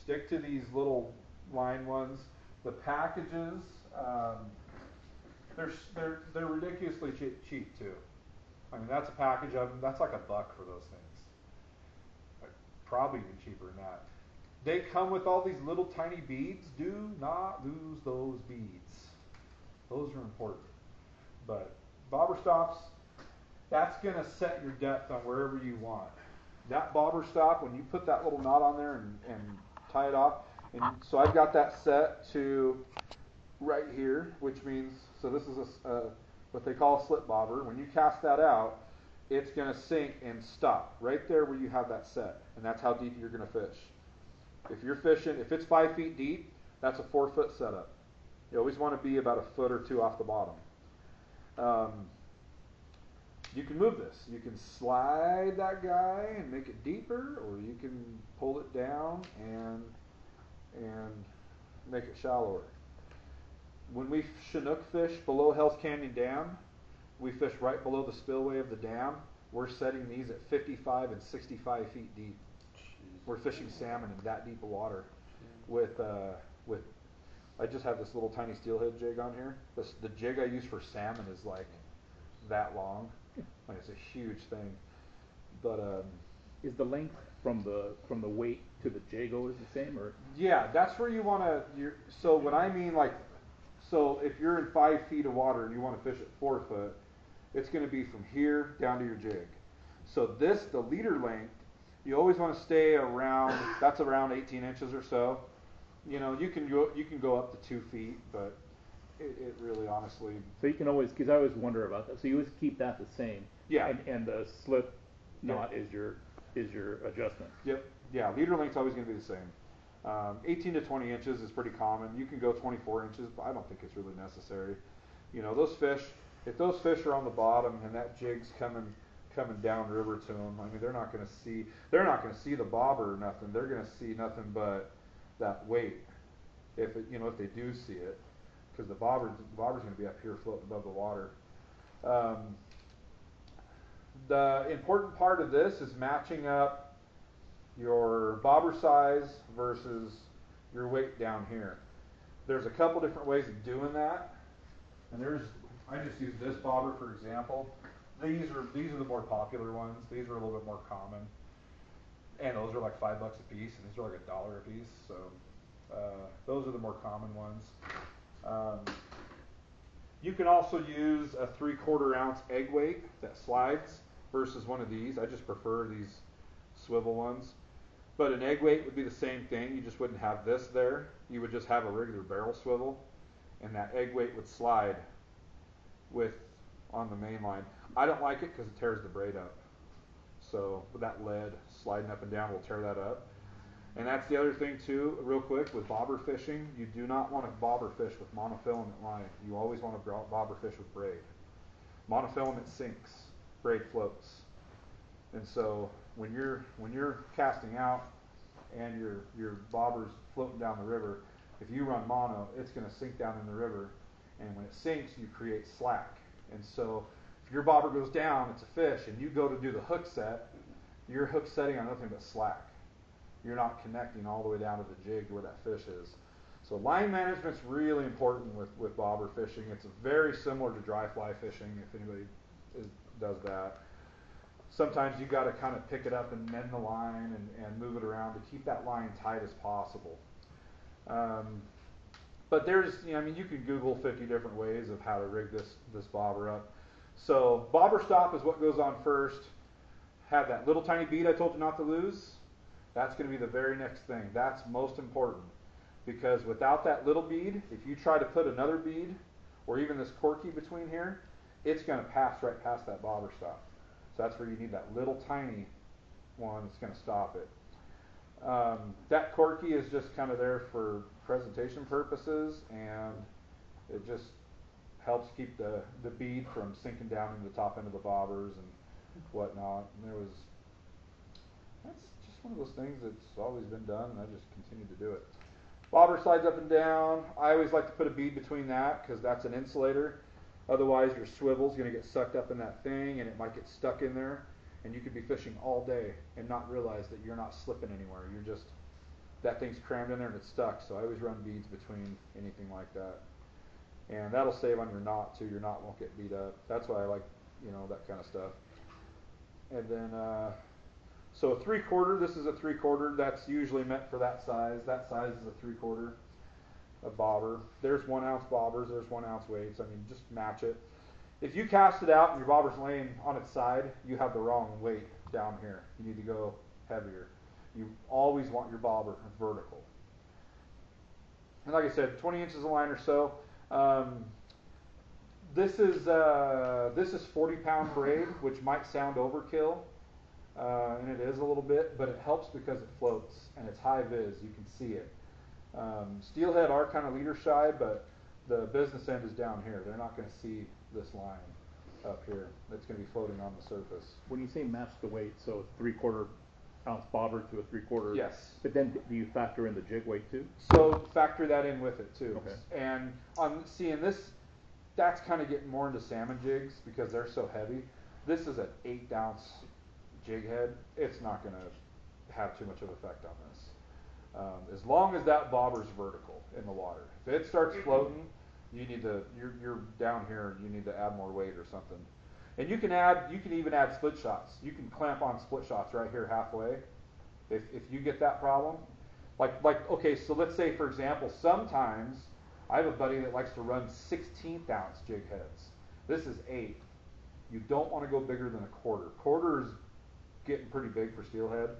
stick to these little line ones. The packages, they're ridiculously cheap too. I mean, that's a package of them. That's like $1 for those things. Like, probably even cheaper than that. They come with all these little tiny beads. Do not lose those beads. Those are important. But bobber stops, that's going to set your depth on wherever you want. That bobber stop, when you put that little knot on there and tie it off, and so I've got that set to right here, which means, so this is what they call a slip bobber. When you cast that out, it's going to sink and stop right there where you have that set, and that's how deep you're going to fish. If you're fishing, if it's 5 feet deep, that's a 4-foot setup. You always want to be about 1 foot or 2 off the bottom. You can move this. You can slide that guy and make it deeper, or you can pull it down and make it shallower. When we Chinook fish below Hell's Canyon Dam, we fish right below the spillway of the dam. We're setting these at 55 and 65 feet deep. We're fishing salmon in that deep of water. With I just have this little tiny steelhead jig on here. The jig I use for salmon is like that long. Like, it's a huge thing. But is the length from the weight to the Jago is the same, or? Yeah, that's where you want to. So when I mean like, so if you're in 5 feet of water and you want to fish at 4 foot, it's going to be from here down to your jig. So the leader length, you always want to stay around. That's around 18 inches or so. You know, you can go up to 2 feet, but it really honestly. So you can always, because I always wonder about that. So you always keep that the same. Yeah. And the slip knot is your adjustment. Yep. Yeah. Leader length's always going to be the same. 18 to 20 inches is pretty common. You can go 24 inches, but I don't think it's really necessary. You know, those fish. If those fish are on the bottom and that jig's coming down river to them, I mean, they're not going to see the bobber or nothing. They're going to see nothing but that weight. If they do see it, because the bobber's going to be up here floating above the water. The important part of this is matching up your bobber size versus your weight down here. There's a couple different ways of doing that, and I just use this bobber for example. These are the more popular ones. These are a little bit more common, and those are like $5 a piece, and these are like $1 a piece. So those are the more common ones. You can also use a 3/4 ounce egg weight that slides versus one of these. I just prefer these swivel ones. But an egg weight would be the same thing. You just wouldn't have this there. You would just have a regular barrel swivel, and that egg weight would slide on the main line. I don't like it because it tears the braid up. So with that lead sliding up and down will tear that up. And that's the other thing too, real quick, with bobber fishing, you do not want to bobber fish with monofilament line. You always want to bobber fish with braid. Monofilament sinks, braid floats. And so when you're casting out and your bobber's floating down the river, if you run mono, it's going to sink down in the river, and when it sinks, you create slack. And so if your bobber goes down, it's a fish, and you go to do the hook set, your hook's setting on nothing but slack. You're not connecting all the way down to the jig where that fish is. So line management's really important with bobber fishing. It's very similar to dry fly fishing if anybody does that. Sometimes you got to kind of pick it up and mend the line and move it around to keep that line tight as possible. But you can Google 50 different ways of how to rig this bobber up. So bobber stop is what goes on first. Have that little tiny bead I told you not to lose. That's going to be the very next thing. That's most important, because without that little bead, if you try to put another bead or even this corky between here, it's going to pass right past that bobber stop. So that's where you need that little tiny one that's going to stop it. That corky is just kind of there for presentation purposes, and it just helps keep the bead from sinking down into the top end of the bobbers and whatnot. And that's just one of those things that's always been done, and I just continue to do it. Bobber slides up and down. I always like to put a bead between that because that's an insulator. Otherwise, your swivel's going to get sucked up in that thing, and it might get stuck in there, and you could be fishing all day and not realize that you're not slipping anywhere. You're just that thing's crammed in there and it's stuck. So I always run beads between anything like that. And that'll save on your knot too. Your knot won't get beat up. That's why I like, that kind of stuff. And then, so a 3/4, this is a 3/4. That's usually meant for that size. That size is a 3/4 of bobber. There's 1 ounce bobbers. There's 1 ounce weights. I mean, just match it. If you cast it out and your bobber's laying on its side, you have the wrong weight down here. You need to go heavier. You always want your bobber vertical. And like I said, 20 inches of line or so. This is 40-pound braid, which might sound overkill, and it is a little bit, but it helps because it floats and it's high vis. You can see it. Steelhead are kind of leader shy, but the business end is down here. They're not going to see this line up here. It's going to be floating on the surface. When you say match the weight, so 3/4 ounce bobber to a 3/4. Yes. But then do you factor in the jig weight too? So factor that in with it too. Okay. And on seeing this, that's kind of getting more into salmon jigs because they're so heavy. This is an 8 ounce jig head. It's not going to have too much of effect on this. As long as that bobber's vertical in the water. If it starts floating, you need to, you're down here, you need to add more weight or something. And you can even add split shots. You can clamp on split shots right here halfway. If you get that problem, okay, so let's say for example, sometimes I have a buddy that likes to run 16th ounce jig heads. This is 8. You don't want to go bigger than a 1/4. 1/4 is getting pretty big for steelhead.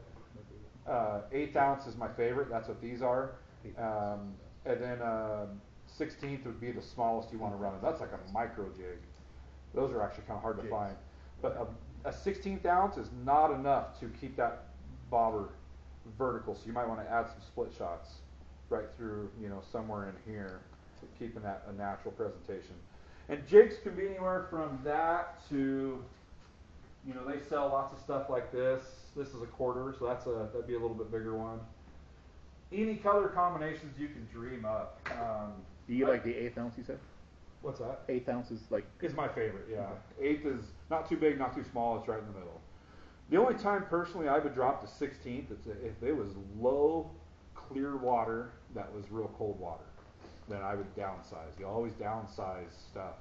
1/8 ounce is my favorite. That's what these are. And then 16th would be the smallest you want to run. That's like a micro jig. Those are actually kind of hard to find. But a 16th ounce is not enough to keep that bobber vertical. So you might want to add some split shots right through, somewhere in here, keeping that a natural presentation. And jigs can be anywhere from that to, they sell lots of stuff like this. This is a 1/4, so that'd be a little bit bigger one. Any color combinations you can dream up. Do you like the 1/8 ounce you said? What's that? 1/8 ounce is like... Is my favorite, yeah. 1/8 is not too big, not too small. It's right in the middle. The only time personally I would drop to 16th if it was low, clear water that was real cold water. Then I would downsize. You always downsize stuff.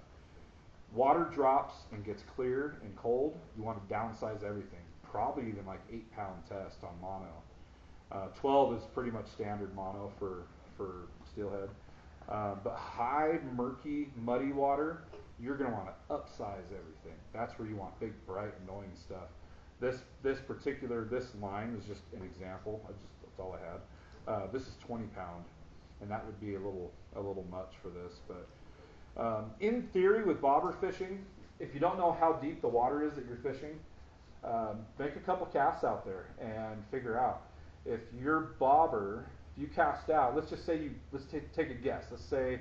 Water drops and gets clear and cold, you want to downsize everything. Probably even like 8-pound test on mono. 12 is pretty much standard mono for steelhead. But high, murky, muddy water, you're going to want to upsize everything. That's where you want big, bright, annoying stuff. This line is just an example. That's all I had. This is 20-pound, and that would be a little much for this. But in theory, with bobber fishing, if you don't know how deep the water is that you're fishing, make a couple casts out there and figure out if your bobber, if you cast out, let's take a guess. Let's say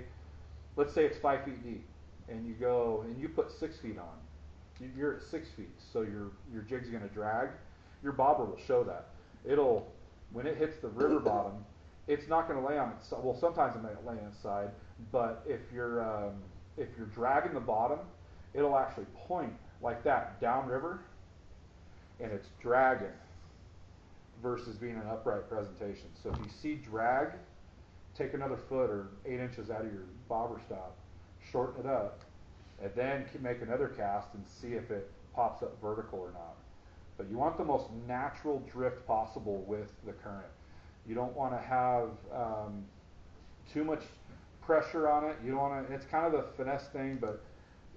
it's 5 feet deep, and you go and you put 6 feet on. You're at 6 feet, so your jig's going to drag. Your bobber will show that. When it hits the river bottom, it's not going to lay on its side. Well, sometimes it may lay on its side, but if you're dragging the bottom, it'll actually point like that downriver, and it's dragging versus being an upright presentation. So if you see drag, take another foot or 8 inches out of your bobber stop, shorten it up, and then make another cast and see if it pops up vertical or not. But you want the most natural drift possible with the current. You don't want to have too much pressure on it. You don't want to. It's kind of a finesse thing, but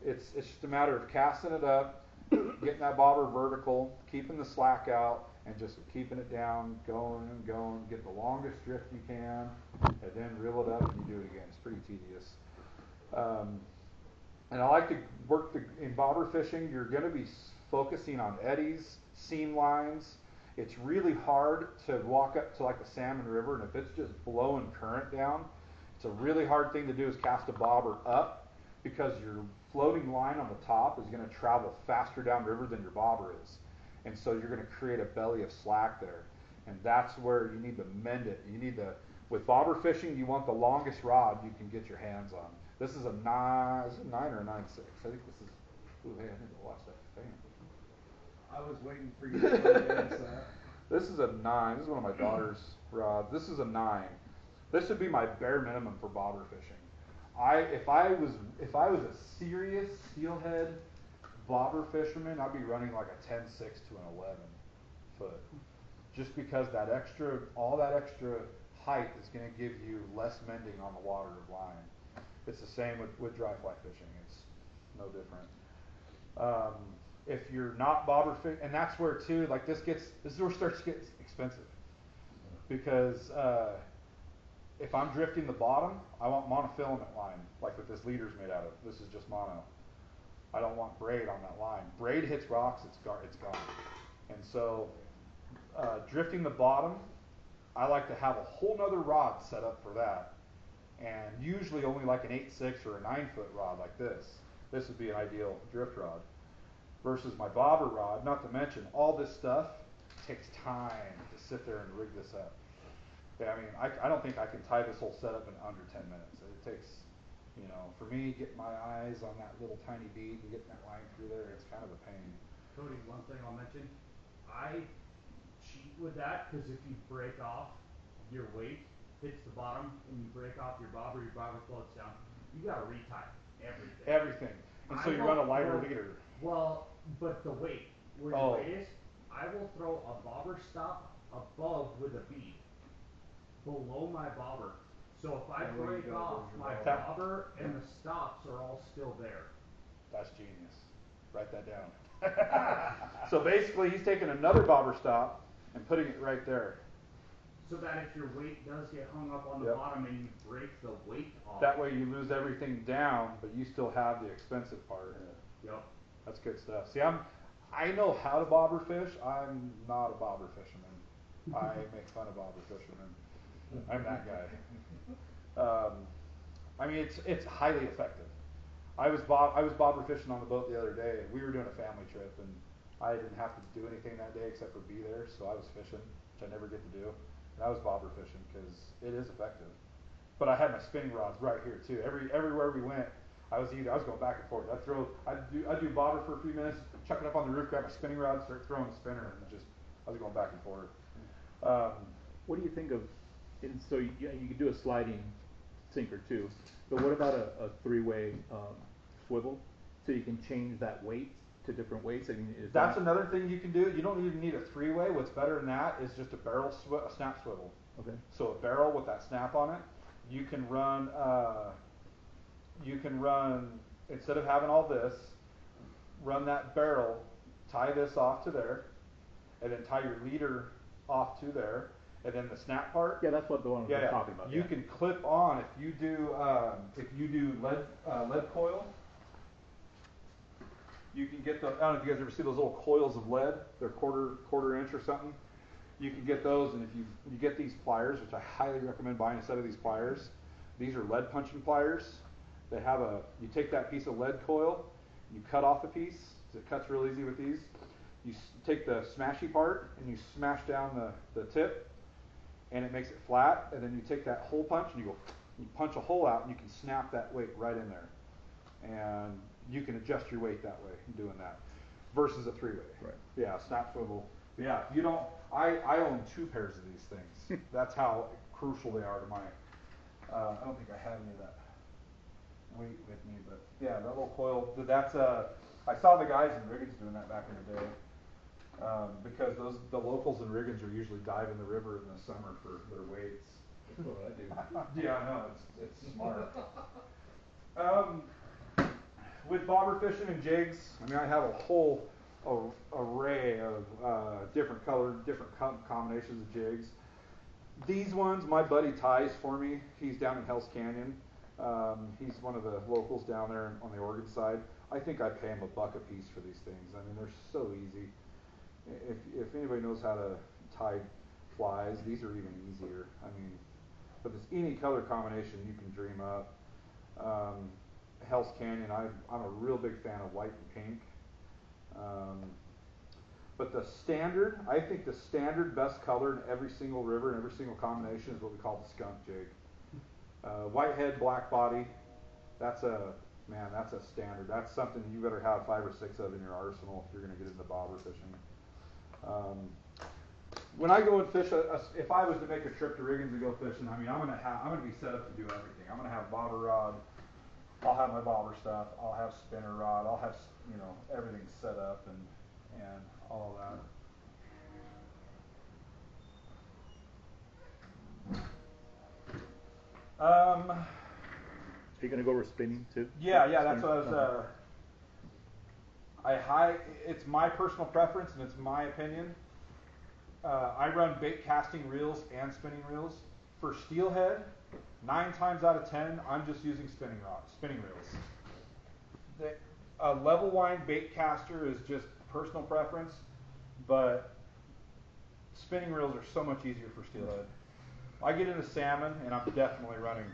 it's just a matter of casting it up, getting that bobber vertical, keeping the slack out, and just keeping it down, going and going, get the longest drift you can, and then reel it up and you do it again. It's pretty tedious. And I like to work in bobber fishing. You're going to be focusing on eddies, seam lines. It's really hard to walk up to like the salmon river, and if it's just blowing current down, it's a really hard thing to do is cast a bobber up, because your floating line on the top is going to travel faster downriver than your bobber is. And so you're going to create a belly of slack there. And that's where you need to mend it. With bobber fishing, you want the longest rod you can get your hands on. This is a 9 or a 9.6. I think this is, ooh, hey, I need to watch that fan. I was waiting for you to answer that. This is a 9. This is one of my daughter's rods. This is a 9. This would be my bare minimum for bobber fishing. If I was a serious steelhead bobber fisherman, I'd be running like a 10-6 to an 11 foot. Just because all that extra height is going to give you less mending on the water of line. It's the same with dry fly fishing. It's no different. If you're not bobber fishing, and that's where too, like this is where it starts to get expensive. Because if I'm drifting the bottom, I want monofilament line, like what this leader's made out of. This is just mono. I don't want braid on that line. Braid hits rocks, it's gone. And so drifting the bottom, I like to have a whole nother rod set up for that. And usually only like an 8-6 or a 9-foot rod like this. This would be an ideal drift rod. Versus my bobber rod, not to mention all this stuff takes time to sit there and rig this up. Yeah, I mean, I don't think I can tie this whole setup in under 10 minutes. It takes, for me, getting my eyes on that little tiny bead and getting that line through there, it's kind of a pain. Cody, one thing I'll mention, I cheat with that because if you break off your weight, hits the bottom, and you break off your bobber floats down, you got to retie everything. Everything. And so you run a lighter leader. Well, but the weight, where your weight is, I will throw a bobber stop above with a bead below my bobber. So if I break off, my bobber and the stops are all still there. That's genius. Write that down. So basically, he's taking another bobber stop and putting it right there. So that if your weight does get hung up on the bottom and you break the weight off. That way you lose everything down, but you still have the expensive part. Yep. That's good stuff. See, I know how to bobber fish. I'm not a bobber fisherman. I make fun of bobber fishermen. I'm that guy. I mean, it's highly effective. I was bobber fishing on the boat the other day, and we were doing a family trip, and I didn't have to do anything that day except for be there, so I was fishing, which I never get to do, and I was bobber fishing because it is effective. But I had my spinning rods right here too. Everywhere we went, I was going back and forth. I'd do bobber for a few minutes, chuck it up on the roof, grab my spinning rod, start throwing the spinner, and I was going back and forth. What do you think of? And so you could do a sliding sinker too, but what about a three-way swivel, so you can change that weight to different weights? I mean, that's another thing you can do. You don't even need a three-way. What's better than that is just a snap swivel. Okay. So a barrel with that snap on it. You can run instead of having all this, run that barrel, tie this off to there, and then tie your leader off to there, and then the snap part. Yeah, that's what the one I was talking about. You can clip on if you do lead coil. You can get I don't know if you guys ever see those little coils of lead. They're quarter inch or something. You can get those, and if you get these pliers, which I highly recommend buying a set of these pliers. These are lead punching pliers. They have you take that piece of lead coil, you cut off a piece. It cuts real easy with these. You take the smashy part and you smash down the tip, and it makes it flat. And then you take that hole punch and you punch a hole out, and you can snap that weight right in there. And you can adjust your weight that way doing that, versus a three-way. Right. Yeah, snap swivel. Yeah, you don't. I own 2 pairs of these things. That's how crucial they are to my. I don't think I have any of that weight with me, but yeah, that little coil. That's I saw the guys in Riggins doing that back in the day, because the locals in Riggins are usually diving the river in the summer for their weights. That's what I do. Yeah, I know, it's smart. With bobber fishing and jigs, I mean, I have a whole array of different colored, different combinations of jigs. These ones, my buddy ties for me. He's down in Hell's Canyon. He's one of the locals down there on the Oregon side. I think I pay him $1 a piece for these things. I mean, they're so easy. If anybody knows how to tie flies, these are even easier. I mean, but there's any color combination you can dream up. Hell's Canyon, I'm a real big fan of white and pink. But I think the standard best color in every single river and every single combination is what we call the skunk jig. White head, black body, that's a standard. That's something you better have 5 or 6 of in your arsenal if you're going to get into bobber fishing. when I go and fish, if I was to make a trip to Riggins and go fishing, I mean, I'm gonna be set up to do everything. I'm gonna have bobber rod. I'll have my bobber stuff. I'll have spinner rod. I'll have, you know, everything set up and all that. Are you gonna go over spinning too? Yeah, that's what I was. It's my personal preference and it's my opinion. I run bait casting reels and spinning reels. For steelhead, 9 times out of 10, I'm just using spinning reels. A level line bait caster is just personal preference, but spinning reels are so much easier for steelhead. I get into salmon, and I'm definitely running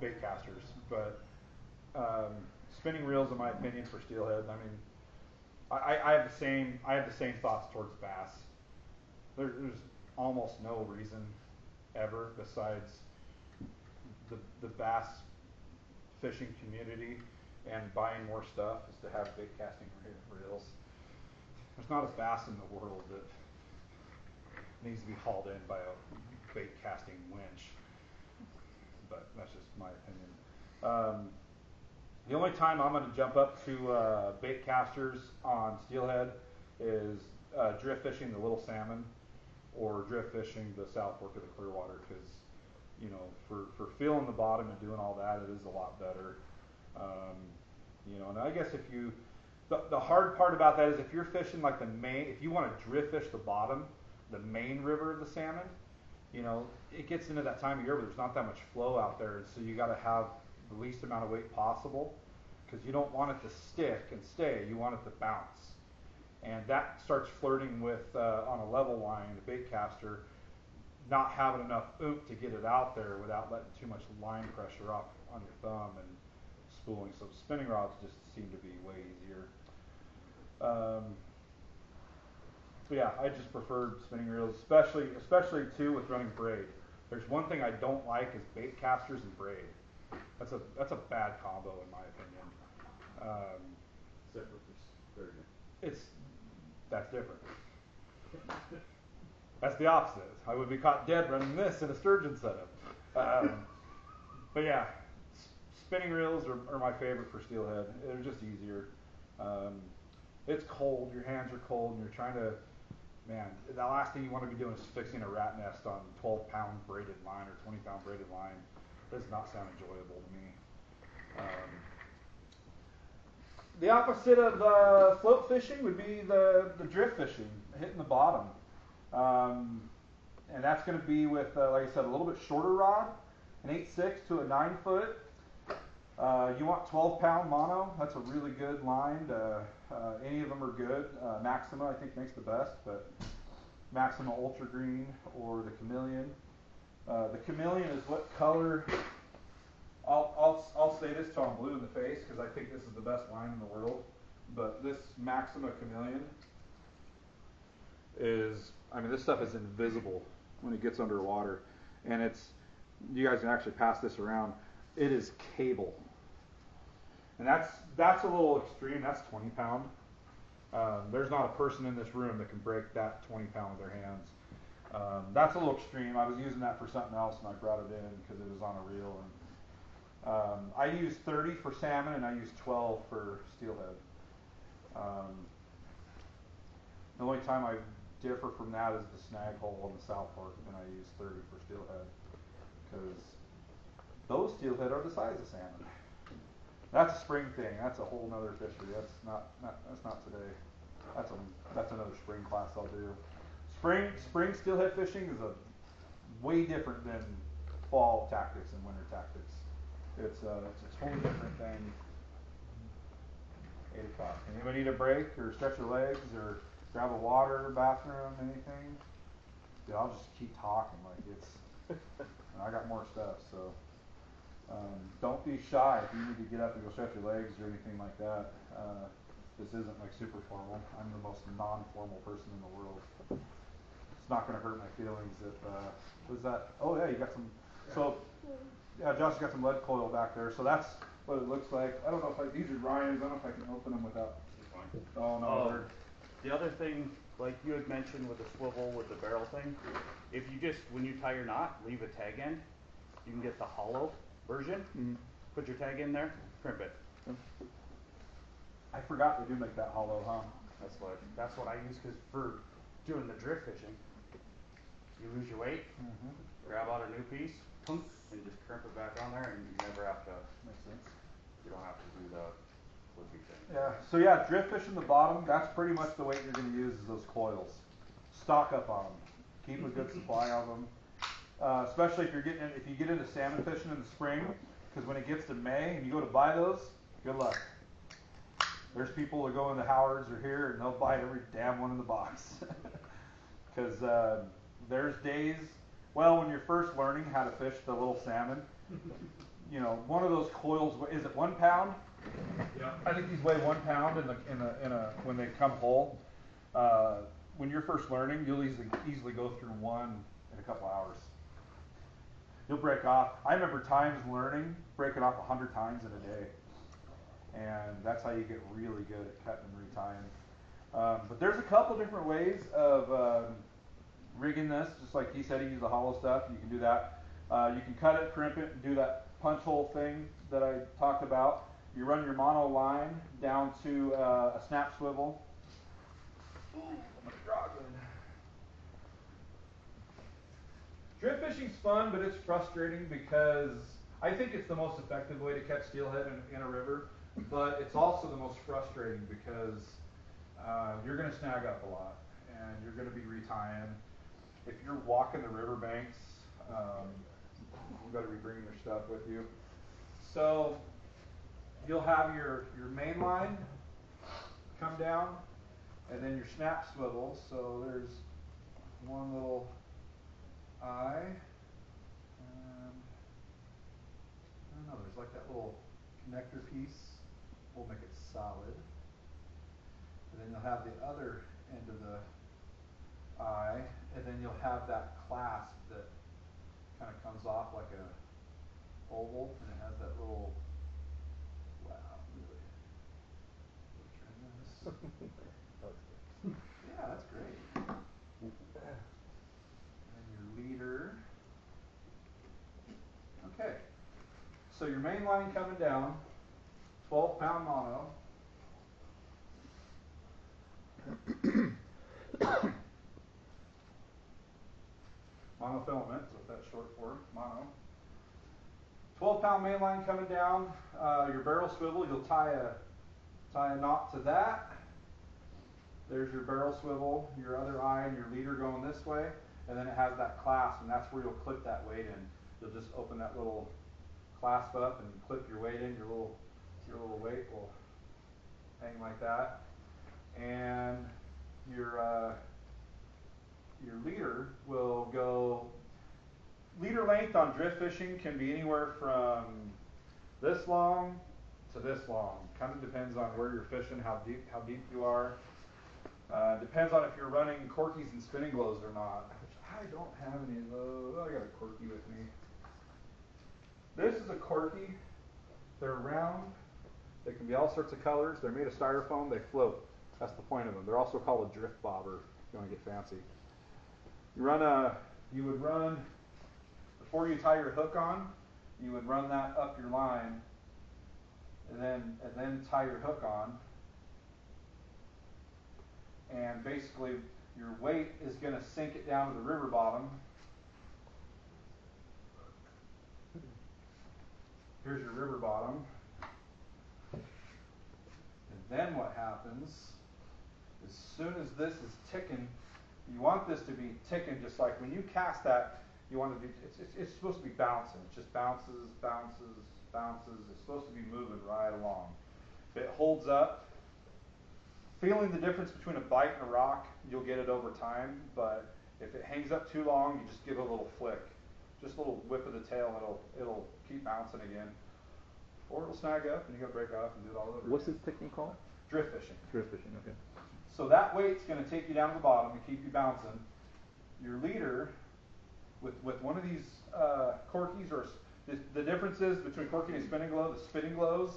bait casters, but spinning reels, in my opinion, for steelhead. I mean, I have the same thoughts towards bass. There's almost no reason ever besides the bass fishing community and buying more stuff is to have bait casting reels. There's not a bass in the world that needs to be hauled in by a bait casting winch, but that's just my opinion. The only time I'm going to jump up to bait casters on steelhead is drift fishing the little salmon or drift fishing the South Fork of the Clearwater, because, you know, for feeling the bottom and doing all that, it is a lot better. You know, and I guess if you, the hard part about that is if you're fishing like if you want to drift fish the bottom, the main river of the salmon, you know, it gets into that time of year where there's not that much flow out there, and so you got to have the least amount of weight possible, because you don't want it to stick and stay, you want it to bounce. And that starts flirting with, on a level line, the bait caster, not having enough oomph to get it out there without letting too much line pressure off on your thumb and spooling. So spinning rods just seem to be way easier. Yeah, I just prefer spinning reels, especially too with running braid. There's one thing I don't like is bait casters and braid. That's a bad combo in my opinion. Except for sturgeon. That's different. That's the opposite. I would be caught dead running this in a sturgeon setup. But yeah, spinning reels are my favorite for steelhead. They're just easier. It's cold, your hands are cold, and you're trying to, man, the last thing you want to be doing is fixing a rat nest on 12-pound braided line or 20-pound braided line. It does not sound enjoyable to me. The opposite of float fishing would be the drift fishing, hitting the bottom. And that's going to be with, like I said, a little bit shorter rod, an 8.6 to a 9-foot. You want 12-pound mono. That's a really good line. Any of them are good. Maxima, I think, makes the best, but Maxima Ultra Green or the Chameleon. The Chameleon is what color? I'll say this till I'm blue in the face, because I think this is the best line in the world. But this Maxima Chameleon is, I mean, this stuff is invisible when it gets underwater, and you guys can actually pass this around. It is cable, and that's a little extreme. That's 20-pound. There's not a person in this room that can break that 20-pound with their hands. That's a little extreme. I was using that for something else, and I brought it in because it was on a reel. And I use 30 for salmon, and I use 12 for steelhead. The only time I differ from that is the snag hole on the South Fork, and I use 30 for steelhead, because those steelhead are the size of salmon. That's a spring thing. That's a whole nother fishery. That's not today. That's another spring class I'll do. Spring steelhead fishing is a way different than fall tactics and winter tactics. It's a totally different thing. 8 o'clock. Anybody need a break or stretch your legs or grab a water, bathroom, anything? Dude, I'll just keep talking like it's. And I got more stuff, so don't be shy if you need to get up and go stretch your legs or anything like that. This isn't like super formal. I'm the most non-formal person in the world. It's not going to hurt my feelings if. What is that? Oh yeah, you got some. So yeah, Josh got some lead coil back there. So that's what it looks like. I don't know if these are Ryan's. I don't know if I can open them without. Oh no. The other thing like you had mentioned with the swivel with the barrel thing, if you just, when you tie your knot, leave a tag end, you can get the hollow version, put your tag in there, crimp it. I forgot they do make that hollow, huh? That's what I use, because for doing the drift fishing, you lose your weight, grab out a new piece, and just crimp it back on there, and you never have to. Makes sense. You don't have to do the flippy thing. Yeah. So yeah, drift fishing the bottom. That's pretty much the weight you're going to use is those coils. Stock up on them. Keep a good supply of them. Especially if you get into salmon fishing in the spring, because when it gets to May and you go to buy those, good luck. There's people that go into Howard's or here and they'll buy every damn one in the box. Because there's days, well, when you're first learning how to fish the little salmon, you know, one of those coils, is it 1 pound? Yeah. I think these weigh 1 pound when they come whole. When you're first learning, you'll easily go through one in a couple hours. You'll break off. I remember times learning, breaking off 100 times in a day. And that's how you get really good at cutting and retying. But there's a couple different ways of rigging this. Just like he said, he used the hollow stuff. You can do that. You can cut it, crimp it, and do that punch hole thing that I talked about. You run your mono line down to a snap swivel. Ooh, my draw good. Drift fishing's fun, but it's frustrating because I think it's the most effective way to catch steelhead in a river, but it's also the most frustrating because you're going to snag up a lot and you're going to be retying. If you're walking the riverbanks, you better be bringing your stuff with you. So you'll have your main line come down and then your snap swivel. So there's one little eye. I don't know, there's like that little connector piece. We'll make it solid. And then you'll have the other end of the eye, and then you'll have that clasp that kind of comes off like a oval, and it has that little, wow, really trim this. Yeah, that's great. And your leader. Okay, so your main line coming down, 12-pound mono. Monofilament, is what that's short for, mono. 12-pound main line coming down, your barrel swivel, you'll tie a knot to that. There's your barrel swivel, your other eye and your leader going this way, and then it has that clasp, and that's where you'll clip that weight in. You'll just open that little clasp up and clip your weight in, your little weight will hang like that. And your leader will go, leader length on drift fishing can be anywhere from this long to this long. Kind of depends on where you're fishing, how deep you are. Depends on if you're running corkies and spinning glows or not. Which I don't have any of those. I got a corky with me. This is a corky. They're round. They can be all sorts of colors. They're made of styrofoam. They float. That's the point of them. They're also called a drift bobber if you want to get fancy. You would run, before you tie your hook on, you would run that up your line and then tie your hook on. And basically your weight is going to sink it down to the river bottom. Here's your river bottom. And then what happens, as soon as this is ticking, you want this to be ticking just like when you cast that, you want to be, it's supposed to be bouncing. It just bounces, bounces, bounces. It's supposed to be moving right along. If it holds up, feeling the difference between a bite and a rock, you'll get it over time, but if it hangs up too long, you just give it a little flick. Just a little whip of the tail and it'll keep bouncing again. Or it'll snag up and you gotta break off and do it all over What's again. this technique called? Drift fishing. Drift fishing, okay. So that weight's gonna take you down to the bottom and keep you bouncing. Your leader, with one of these corkies, or the difference is between corky and spinning glow, the spinning glows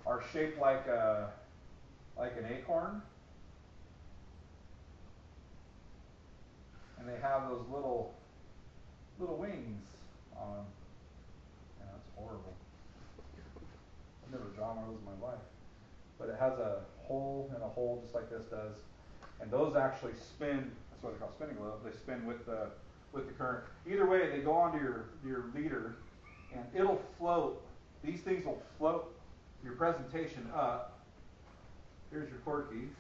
are shaped like an acorn. and they have those little wings on them. And that's horrible. I've never drawn one of those in my life. But it has a hole and a hole just like this does. And those actually spin, that's what they call spinning glove, they spin with the current. Either way, they go onto your leader and it'll float. These things will float your presentation up. Here's your cord keys.